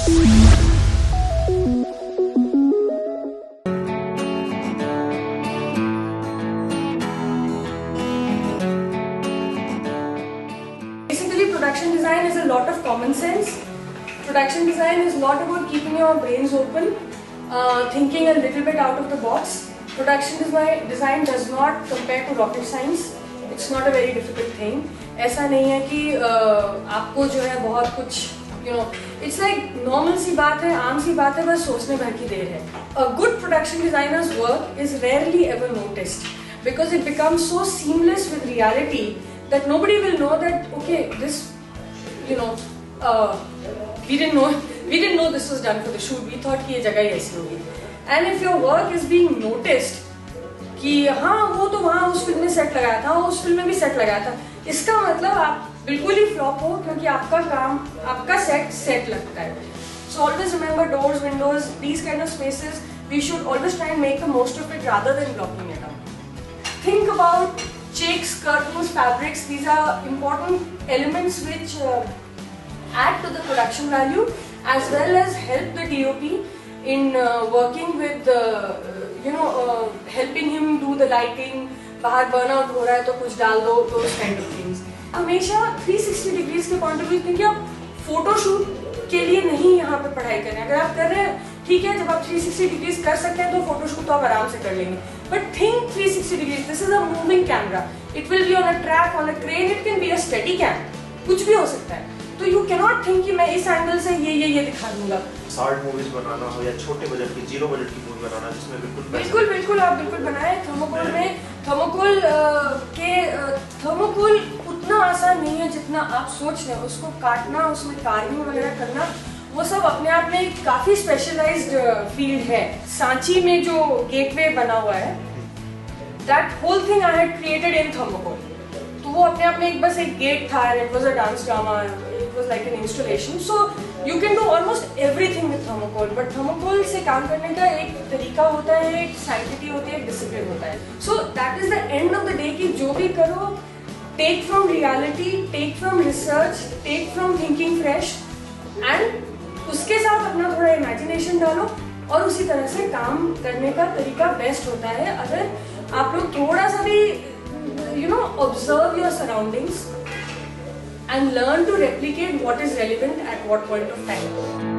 Basically, production design is a lot of common sense. Production design is not about keeping your brains open, thinking a little bit out of the box. Production design does not compare to rocket science. It's not a very difficult thing. ऐसा नहीं है कि आपको जो है बहुत कुछ it's like normal सी बात है, आम सी बात है, बस सोचने भर की देर है. A good production designer's work is rarely ever noticed because it becomes so seamless with reality that nobody will know that okay, this we didn't know this was done for the shoot. We thought कि ये जगह ही ऐसी होगी. And if your work is being noticed कि हाँ वो तो वहाँ उस फिल्म में सेट लगाया था, उस फिल्म में भी सेट लगाया था, इसका मतलब आप बिल्कुल ही फ्लॉप हो क्योंकि आपका काम, आपका सेट लगता है. So always remember doors, windows, these kind of spaces, we should always try and make the most of it rather than blocking it out. Think about checks, curtains, fabrics. These are important elements which add to the production value as well as help the DOP in working with helping him do the lighting. बाहर burnout हो रहा है तो कुछ डाल दो, those kind of things. हमेशा 360 degrees के point of view क्योंकि आप फोटोशूट के लिए नहीं यहाँ पे पढ़ाई कर रहे हैं. अगर आप कर रहे हैं ठीक है, जब आप 360 degrees कर सकते हैं तो फोटोशूट तो आप आराम से कर लेंगे. But think 360 degrees. This is a moving camera. It will be on a track, on a crane. It can be a steady cam. कुछ भी हो सकता है. तो you cannot think कि मैं इस एंगल से ये दिखा दूंगा. शॉर्ट मूवीज बनाना हो या छोटे बजट की, जीरो बजट की मूवी बनाना जिसमें बिल्कुल आप बिल्कुल बनाएं. थर्मोकोल उतना आसान नहीं है जितना आप सोच रहे हैं. उसको काटना, उसमें कार्विंग वगैरह करना, वो सब अपने आप में काफी स्पेशलाइज्ड फील्ड है. सांची में जो गेटवे बना हुआ है, that whole thing I had created in thermocol. तो वो अपने आप में एक गेट था, and it was a dance drama, it was like an installation. So you can do almost everything with thermocol. But thermocol से काम करने का एक तरीका होता है, एक sanctity होती है, एक discipline होता है. So that is the end of the day कि जो भी करो, take from reality, take from research, take from thinking fresh, and उसके साथ अपना थोड़ा imagination डालो और उसी तरह से काम करने का तरीका बेस्ट होता है. अगर आप लोग थोड़ा सा भी observe your surroundings and learn to replicate what is relevant at what point of time.